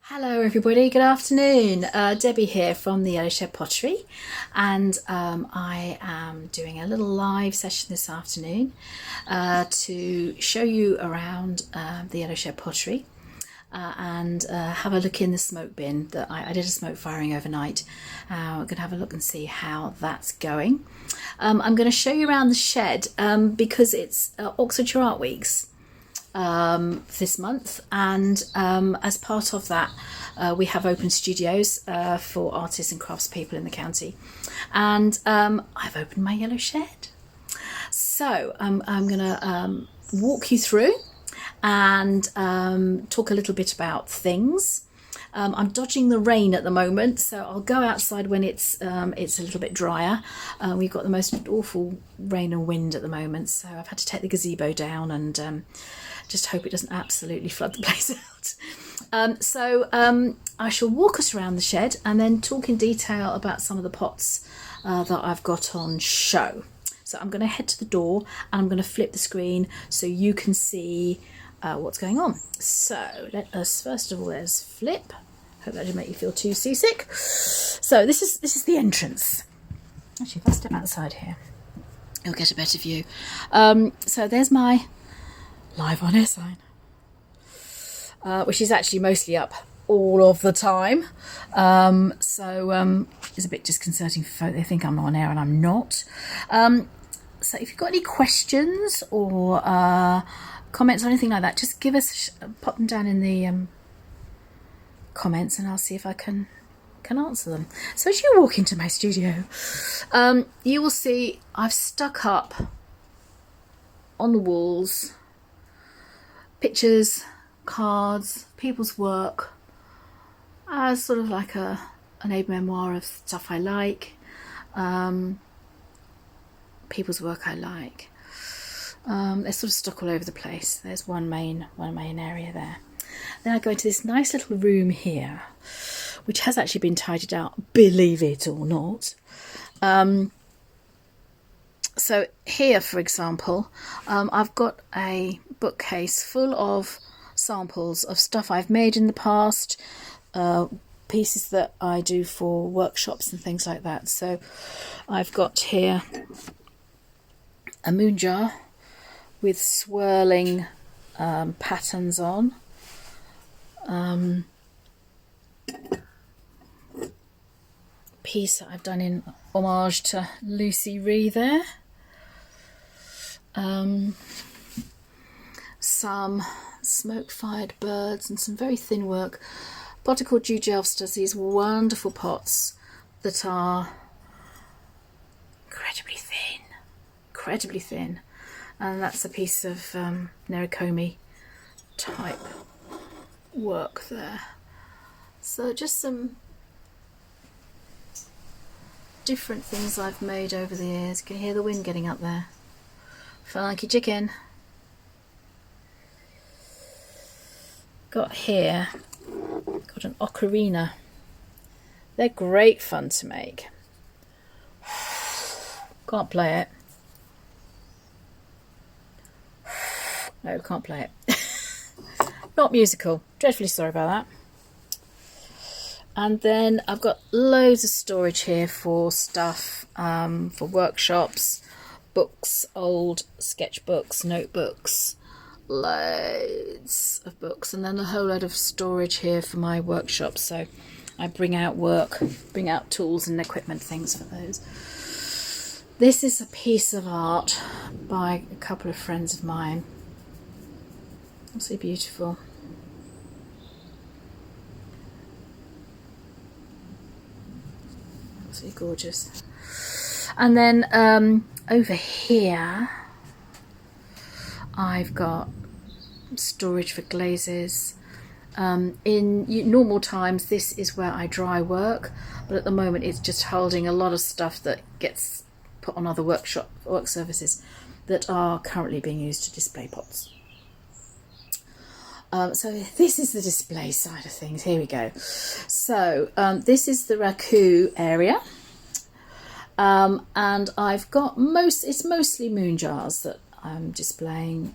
Hello everybody, good afternoon. Debbie here from the Yellow Shed Pottery, and I am doing a little live session this afternoon to show you around the Yellow Shed Pottery and have a look in the smoke bin. That I did a smoke firing overnight. We're going to have a look and see how that's going. I'm going to show you around the shed because it's Oxfordshire Artweeks this month, and as part of that we have open studios for artists and craftspeople in the county, and I've opened my yellow shed, so I'm going to walk you through and talk a little bit about things. I'm dodging the rain at the moment, so I'll go outside when it's a little bit drier. We've got the most awful rain and wind at the moment, so I've had to take the gazebo down and just hope it doesn't absolutely flood the place out. So I shall walk us around the shed and then talk in detail about some of the pots that I've got on show. So I'm going to head to the door and I'm going to flip the screen so you can see what's going on. So let us first of all, there's flip. Hope that didn't make you feel too seasick. So this is the entrance. Actually, if I step outside here, you'll get a better view. So there's my live on air sign, which is actually mostly up all of the time. So it's a bit disconcerting for folk. They think I'm on air and I'm not. So if you've got any questions or comments or anything like that, just give us, pop them down in the comments and I'll see if I can answer them. So as you walk into my studio, you will see I've stuck up on the walls pictures, cards, people's work, as sort of like an aid memoir of stuff I like, people's work I like. They're sort of stuck all over the place. There's one main area there. Then I go into this nice little room here, which has actually been tidied out, believe it or not. So here, for example, I've got a bookcase full of samples of stuff I've made in the past, pieces that I do for workshops and things like that. So I've got here a moon jar with swirling patterns on. Piece that I've done in homage to Lucy Ree there. Some smoke-fired birds and some very thin work. Potter called Jude Jelfs does these wonderful pots that are incredibly thin, and that's a piece of Nerikomi type work there. So just some different things I've made over the years. Can you hear the wind getting up there? Funky chicken. Got here, got an ocarina. They're great fun to make. Can't play it. No, can't play it. Not musical. Dreadfully sorry about that. And then I've got loads of storage here for stuff, for workshops, books, old sketchbooks, notebooks, loads of books, and then a whole load of storage here for my workshop. So I bring out tools and equipment, things for those. This is a piece of art by a couple of friends of mine. Absolutely beautiful. Absolutely gorgeous. And then over here I've got storage for glazes. In normal times this is where I dry work, but at the moment it's just holding a lot of stuff that gets put on other work surfaces that are currently being used to display pots. So this is the display side of things. Here we go. So this is the Raccoon area, and I've got it's mostly moon jars that I'm displaying.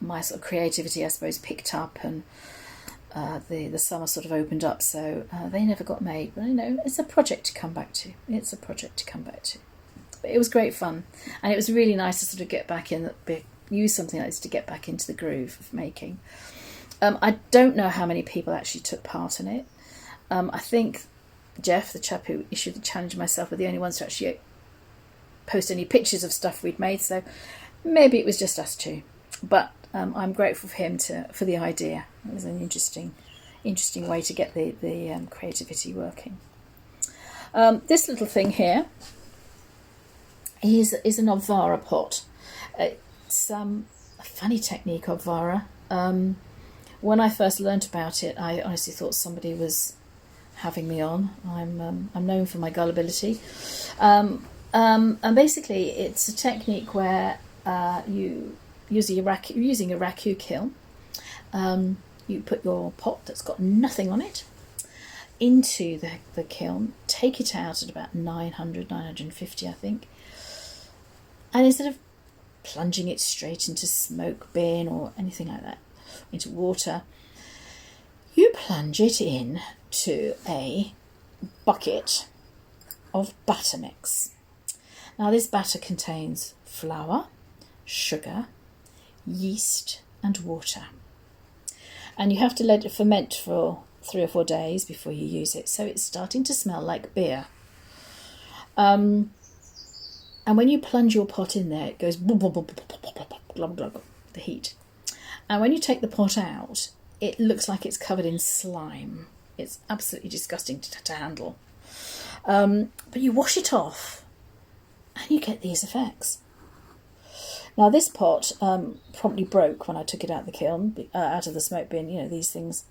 my sort of creativity, I suppose, picked up, and the summer sort of opened up, so they never got made. But it's a project to come back to. It's a project to come back to. But it was great fun, and it was really nice to sort of get back in, use something like this to get back into the groove of making. I don't know how many people actually took part in it. I think Jeff, the chap who issued the challenge, myself were the only ones to actually post any pictures of stuff we'd made, so maybe it was just us two. But I'm grateful for him for the idea. It was an interesting way to get the creativity working. This little thing here is an Obvara pot. It's a funny technique, Obvara. When I first learnt about it, I honestly thought somebody was having me on. I'm known for my gullibility. And basically, it's a technique where using a Raccoon kiln, you put your pot that's got nothing on it into the kiln, take it out at about 950, I think, and instead of plunging it straight into smoke bin or anything like that, into water, you plunge it in to a bucket of batter mix. Now this batter contains flour, sugar, yeast and water, and you have to let it ferment for 3 or 4 days before you use it, so it's starting to smell like beer. And when you plunge your pot in there, it goes blah, blah, blah, blah, blah, blah, blah, blah, blah, the heat. And when you take the pot out, it looks like it's covered in slime. It's absolutely disgusting to handle. But you wash it off and you get these effects. Now this pot promptly broke when I took it out of the kiln, out of the smoke bin. These things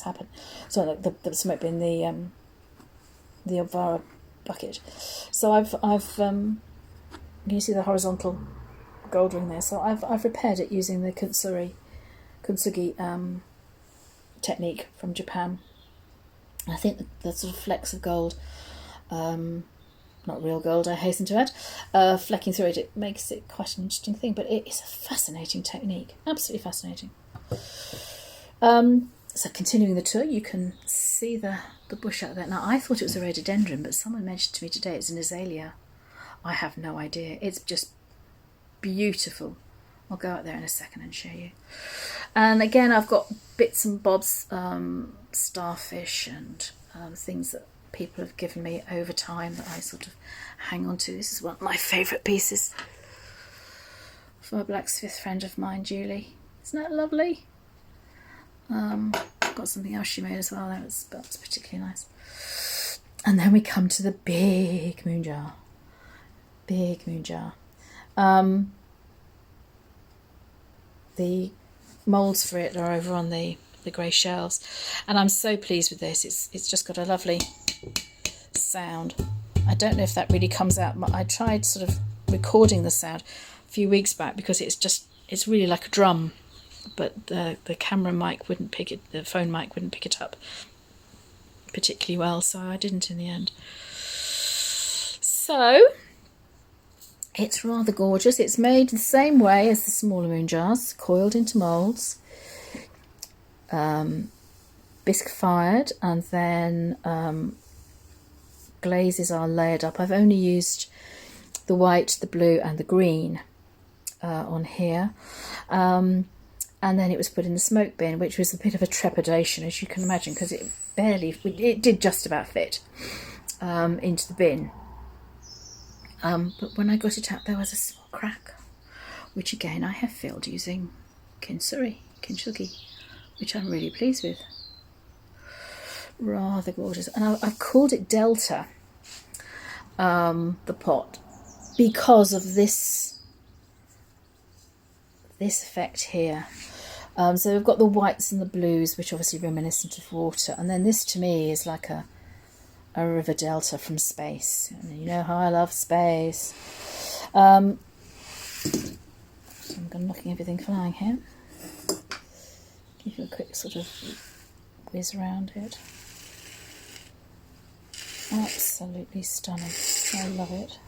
happen. So the smoke bin, the Obvara bucket. So I've you see the horizontal gold ring there. So I've repaired it using the kintsugi technique from Japan. I think the sort of flecks of gold, not real gold, I hasten to add, flecking through it makes it quite an interesting thing. But it is a fascinating technique, absolutely fascinating. So continuing the tour, you can see the bush out there. Now I thought it was a rhododendron, but someone mentioned to me today it's an azalea. I have no idea. It's just beautiful. I'll go out there in a second and show you. And again, I've got bits and bobs, starfish and things that people have given me over time that I sort of hang on to. This is one of my favourite pieces for a blacksmith friend of mine, Julie. Isn't that lovely? I've got something else she made as well. That's particularly nice. And then we come to the big moon jar. Big moon jar. The moulds for it are over on the grey shelves, and I'm so pleased with this. It's just got a lovely sound. I don't know if that really comes out. I tried sort of recording the sound a few weeks back because it's really like a drum, but the camera mic wouldn't pick it, the phone mic wouldn't pick it up particularly well, so I didn't in the end. So it's rather gorgeous. It's made the same way as the smaller moon jars, coiled into moulds, bisque fired, and then glazes are layered up. I've only used the white, the blue and the green on here, and then it was put in the smoke bin, which was a bit of a trepidation, as you can imagine, because it did just about fit into the bin. But when I got it out, there was a small crack, which again I have filled using kintsugi, which I'm really pleased with. Rather gorgeous. And I've called it Delta, the pot, because of this effect here. So we've got the whites and the blues, which are obviously reminiscent of water, and then this to me is like a river delta from space, and you know how I love space. So I'm knocking everything flying here. Give you a quick sort of whiz around it. Absolutely stunning. I love it.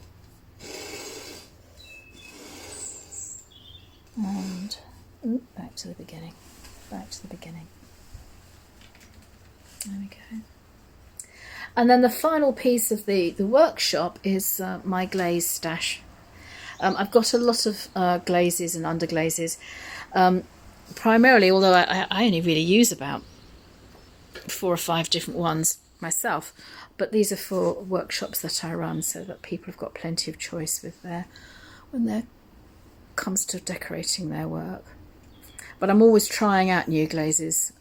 And Back to the beginning. Back to the beginning. There we go. And then the final piece of the workshop is my glaze stash. I've got a lot of glazes and underglazes. Primarily, although I only really use about 4 or 5 different ones myself, but these are for workshops that I run, so that people have got plenty of choice with when it comes to decorating their work. But I'm always trying out new glazes.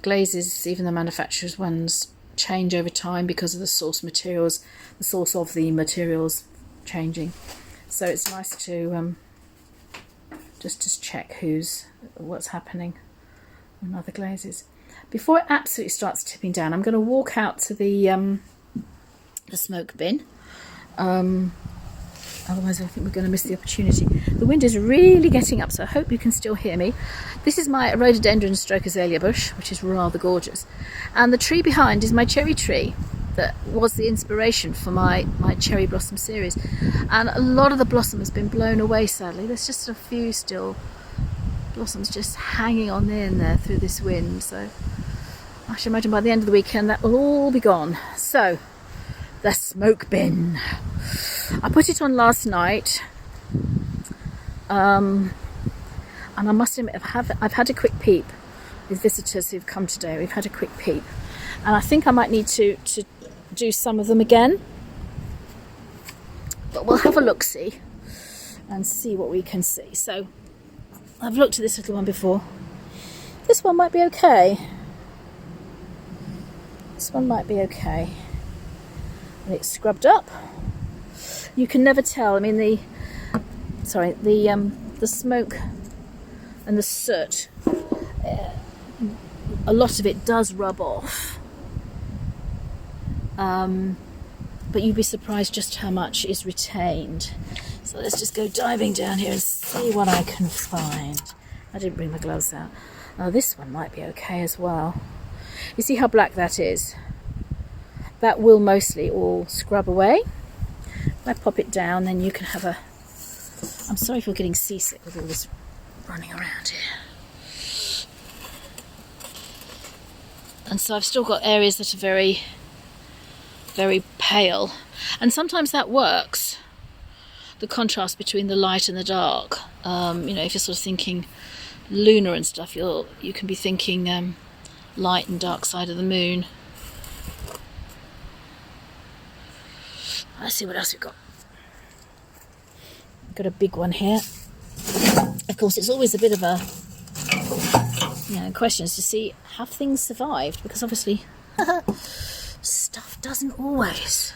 Glazes, even the manufacturers' ones, change over time because of the source of the materials changing. So it's nice to just to check what's happening on other glazes. Before it absolutely starts tipping down, I'm going to walk out to the smoke bin. Otherwise I think we're going to miss the opportunity. The wind is really getting up, so I hope you can still hear me. This is my rhododendron stroke azalea bush, which is rather gorgeous. And the tree behind is my cherry tree that was the inspiration for my cherry blossom series. And a lot of the blossom has been blown away, sadly. There's just a few still blossoms just hanging on in there through this wind. So I should imagine by the end of the weekend that will all be gone. So, the smoke bin. I put it on last night, and I must admit I've had a quick peep with visitors who've come today. We've had a quick peep, and I think I might need to do some of them again, but we'll have a look-see and see what we can see. So I've looked at this little one before. This one might be okay. This one might be okay. And it's scrubbed up. You can never tell. I mean, the smoke and the soot, a lot of it does rub off. But you'd be surprised just how much is retained. So let's just go diving down here and see what I can find. I didn't bring my gloves out. Now this one might be okay as well. You see how black that is? That will mostly all scrub away. If I pop it down, then you can have a... I'm sorry if you're getting seasick with all this running around here. And so I've still got areas that are very, very pale. And sometimes that works. The contrast between the light and the dark. You know, if you're sort of thinking lunar and stuff, you can be thinking light and dark side of the moon. Let's see what else we've got. Got a big one here. Of course, it's always a bit of a question is to see, have things survived? Because obviously stuff doesn't always.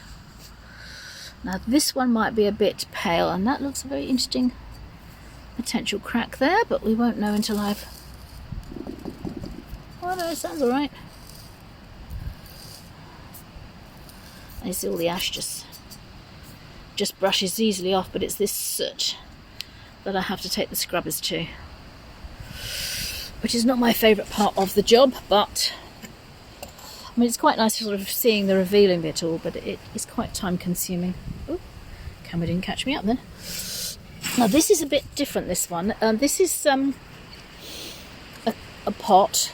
Now this one might be a bit pale, and that looks a very interesting potential crack there, but we won't know until I've... Oh no, it sounds alright. I see all the ash just brushes easily off, but it's this soot that I have to take the scrubbers to, which is not my favourite part of the job, but I mean it's quite nice sort of seeing the revealing of it all, but it is quite time consuming. Oh, camera didn't catch me up then. Now this is a bit different, this one. This is a pot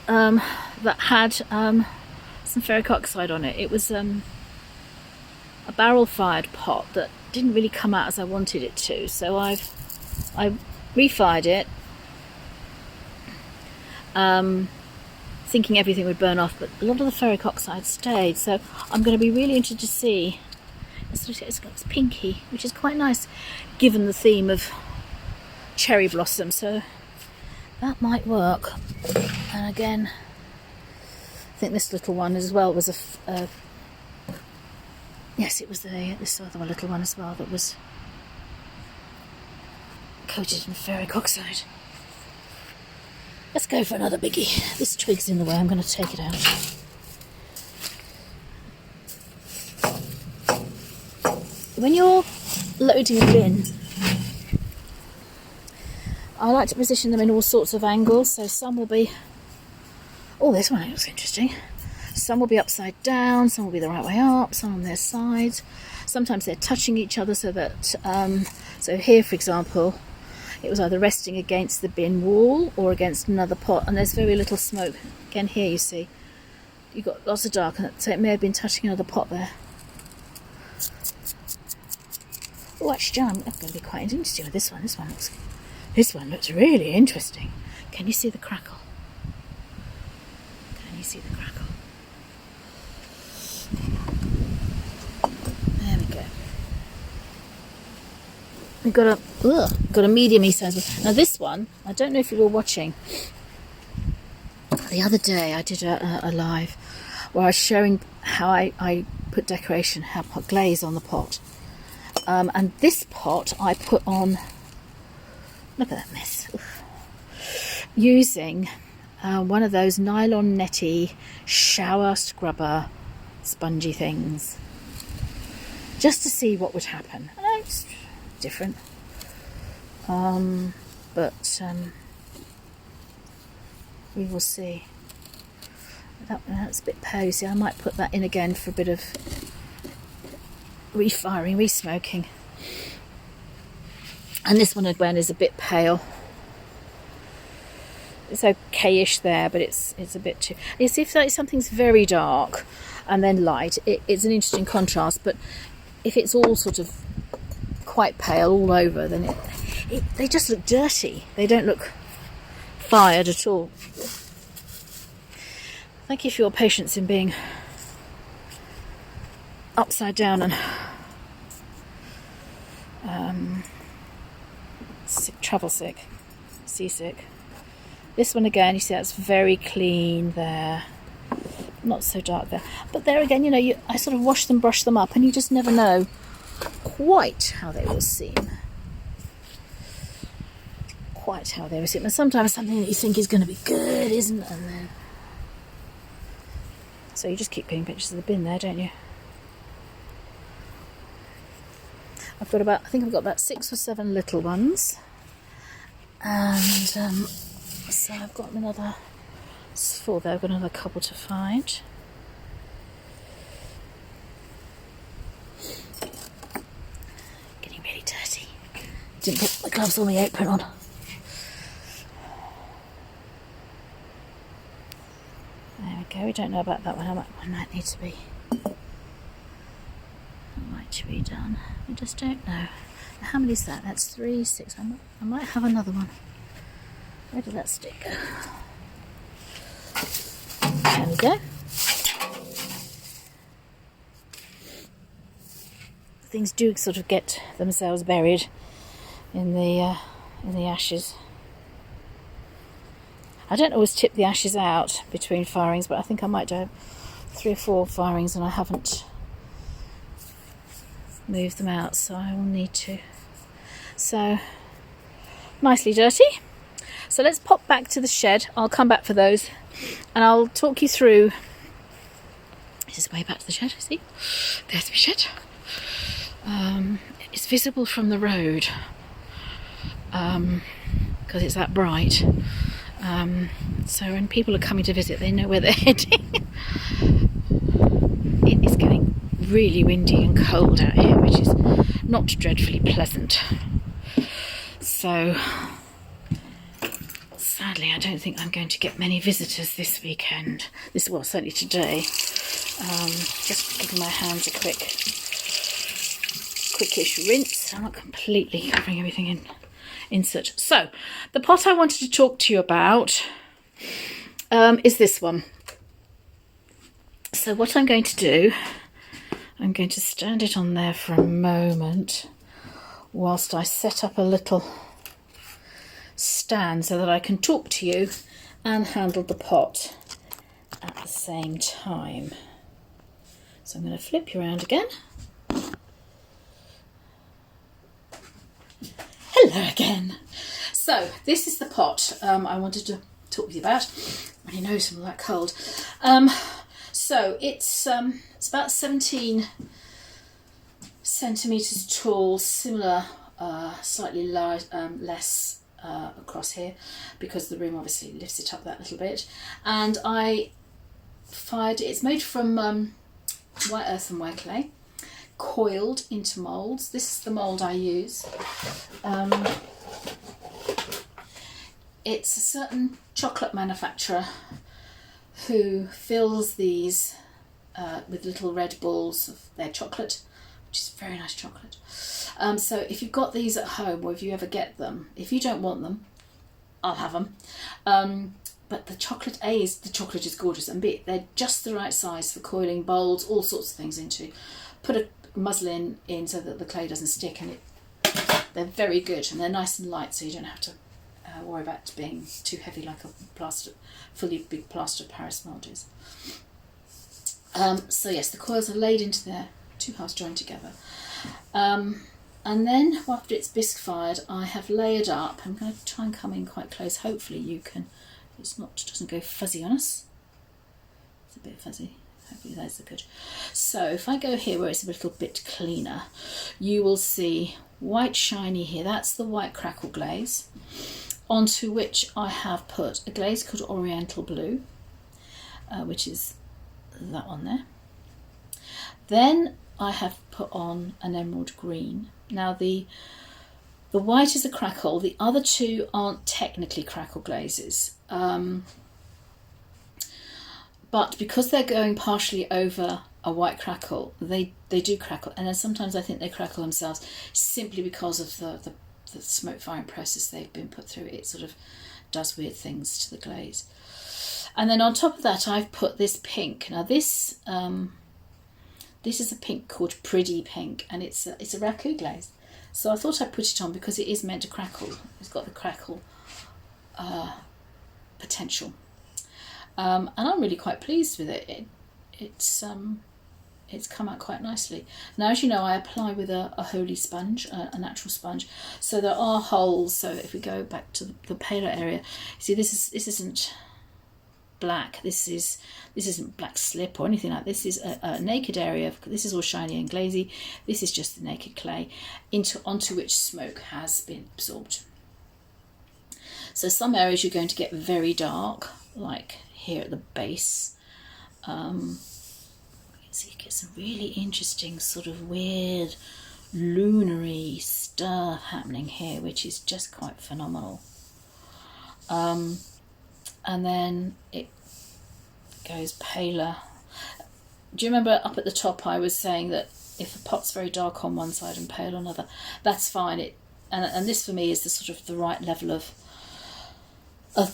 that had some ferric oxide on it. It was a barrel fired pot that didn't really come out as I wanted it to, so I refired it, thinking everything would burn off, but a lot of the ferric oxide stayed. So I'm going to be really interested to see. It's pinky, which is quite nice given the theme of cherry blossom, so that might work. And again, I think this little one as well was yes, it was this other little one as well that was coated in ferric oxide. Let's go for another biggie. This twig's in the way, I'm going to take it out. When you're loading a bin, I like to position them in all sorts of angles, so some will be... Oh, this one looks interesting. Some will be upside down, some will be the right way up, some on their sides. Sometimes they're touching each other so that... so here, for example, it was either resting against the bin wall or against another pot, and there's very little smoke. Again, here you see you've got lots of dark, so it may have been touching another pot there. Oh, actually, I'm going to be quite interested with this one. This one looks really interesting. Can you see the crackle? Can you see the crackle? There we go. We've got a medium size one. Now this one, I don't know if you were watching. The other day I did a live where I was showing how I put decoration, how I put glaze on the pot. And this pot I put on, look at that mess, using one of those nylon netty shower scrubber spongy things, just to see what would happen. I know it's different, but we will see. That's a bit pale, see. I might put that in again for a bit of refiring, re-smoking. And this one again is a bit pale. It's okay-ish there, but it's a bit too. You see, if something's very dark and then light, it's an interesting contrast. But if it's all sort of quite pale all over, then they just look dirty. They don't look fired at all. Thank you for your patience in being upside down and travel sick, seasick. This one again, you see that's very clean there, not so dark there. But there again, I sort of wash them, brush them up, and you just never know quite how they will seem. Quite how they will seem. And sometimes something that you think is going to be good isn't, and then so you just keep getting pictures of the bin there, don't you? I think I've got about 6 or 7 little ones, and so I've got another 4 there. I've got another couple to find. Getting really dirty. Didn't put my gloves or my apron on. There we go. We don't know about that one. I might need to be. To be done. We just don't know. How many is that? That's 3, 6. I might have another one. Where did that stick go? There we go. Things do sort of get themselves buried in the ashes. I don't always tip the ashes out between firings, but I think I might do 3 or 4 firings, and I haven't move them out, so I will need to. So nicely dirty. So let's pop back to the shed. I'll come back for those and I'll talk you through. This is way back to the shed, see? There's my shed. It's visible from the road because it's that bright. So when people are coming to visit, they know where they're heading. It is getting really windy and cold out here, which is not dreadfully pleasant. So sadly I don't think I'm going to get many visitors this weekend. Certainly today. Just giving my hands a quickish rinse. I'm not completely covering everything in soot. So the pot I wanted to talk to you about is this one. So what I'm going to do, I'm going to stand it on there for a moment whilst I set up a little stand so that I can talk to you and handle the pot at the same time. So I'm going to flip you around again. Hello again. So this is the pot I wanted to talk with you about. My nose is like cold. So it's about 17 centimetres tall, similar, slightly less across here because the rim obviously lifts it up that little bit. And I fired it. It's made from white earth and white clay, coiled into moulds. This is the mould I use. it's a certain chocolate manufacturer who fills these with little red balls of their chocolate, which is very nice chocolate. So if you've got these at home, or if you ever get them, if you don't want them, I'll have them. But the chocolate, the chocolate is gorgeous, and B, they're just the right size for coiling bowls, all sorts of things into. Put a muslin in so that the clay doesn't stick, and they're very good, and they're nice and light, so you don't have to worry about being too heavy like a fully big plaster of Paris mould is. So yes, the coils are laid into their two halves joined together. And then after it's bisque fired, I have layered up. I'm going to try and come in quite close. Hopefully you can, doesn't go fuzzy on us. It's a bit fuzzy. Hopefully those are good. So if I go here where it's a little bit cleaner, you will see white shiny here. That's the white Crackle glaze, onto which I have put a glaze called Oriental Blue, which is that one there. Then I have put on an emerald green. Now the white is a Crackle. The other two aren't technically Crackle glazes, but because they're going partially over a white Crackle, they do crackle, and then sometimes I think they crackle themselves simply because of the smoke firing process they've been put through. It sort of does weird things to the glaze. And then on top of that, I've put this pink. Now this is a pink called Pretty Pink, and it's a Raccoon Glaze. So I thought I'd put it on because it is meant to crackle. It's got the crackle potential, and I'm really quite pleased with it. It's come out quite nicely. Now, as you know, I apply with a holy sponge, a natural sponge. So there are holes. So if we go back to the paler area, see this isn't black. This isn't black slip or anything like this. This is a naked area. This is all shiny and glazy. This is just the naked clay onto which smoke has been absorbed. So some areas you're going to get very dark, like here at the base. So you get some really interesting sort of weird lunary stuff happening here, which is just quite phenomenal. And then it goes paler. Do you remember up at the top I was saying that if a pot's very dark on one side and pale on another, that's fine. And this for me is the sort of the right level of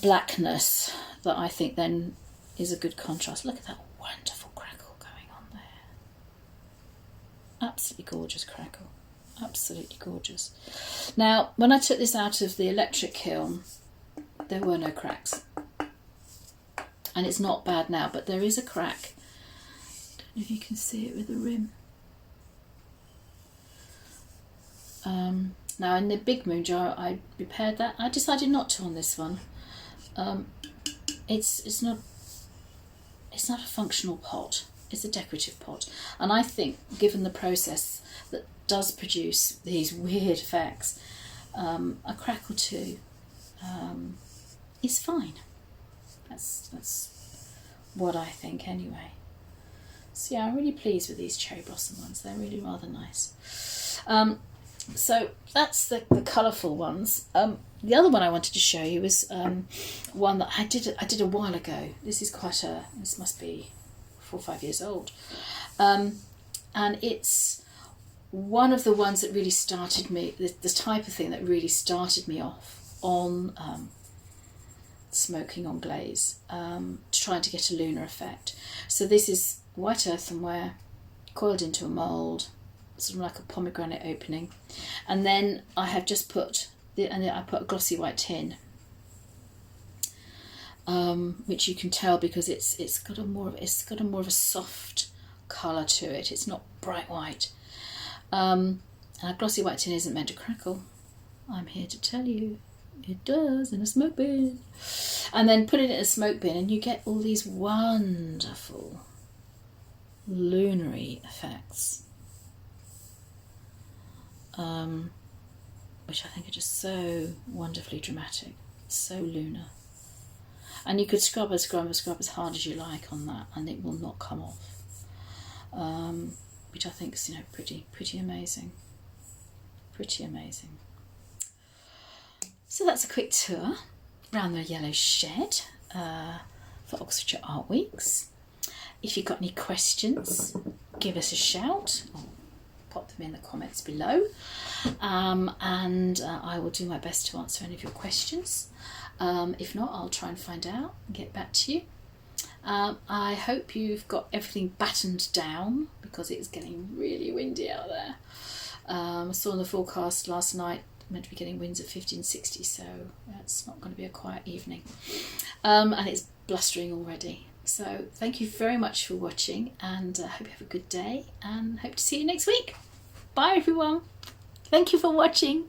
blackness that I think then is a good contrast. Look at that wonderful crackle going on there. Absolutely gorgeous crackle. Absolutely gorgeous. Now, when I took this out of the electric kiln, there were no cracks. And it's not bad now, but there is a crack. I don't know if you can see it with the rim. Now in the big moon jar I repaired that. I decided not to on this one. It's not a functional pot. It's a decorative pot, and I think given the process that does produce these weird effects, a crack or two is fine. That's what I think anyway. So yeah, I'm really pleased with these cherry blossom ones. They're really rather nice. So that's the colourful ones. The other one I wanted to show you was one that I did a while ago. This must be 4 or 5 years old, and it's one of the ones that really started me, the type of thing that really started me off on smoking on glaze, trying to get a lunar effect. So this is white earthenware coiled into a mould, sort of like a pomegranate opening, and then I have just put I put a glossy white tin, which you can tell because it's got a more of a soft colour to it. It's not bright white, and a glossy white tin isn't meant to crackle. I'm here to tell you it does, in a smoke bin. And then put it in a smoke bin and you get all these wonderful lunary effects, which I think are just so wonderfully dramatic, so lunar. And you could scrub as hard as you like on that and it will not come off, which I think is, pretty amazing. Pretty amazing. So that's a quick tour around the yellow shed for Oxfordshire Artweeks. If you've got any questions, give us a shout or pop them in the comments below, and I will do my best to answer any of your questions. If not, I'll try and find out and get back to you. I hope you've got everything battened down because it's getting really windy out there. I saw in the forecast last night meant to be getting winds of 50 and 60, so it's not going to be a quiet evening. And it's blustering already. So thank you very much for watching, and I hope you have a good day, and hope to see you next week. Bye everyone. Thank you for watching.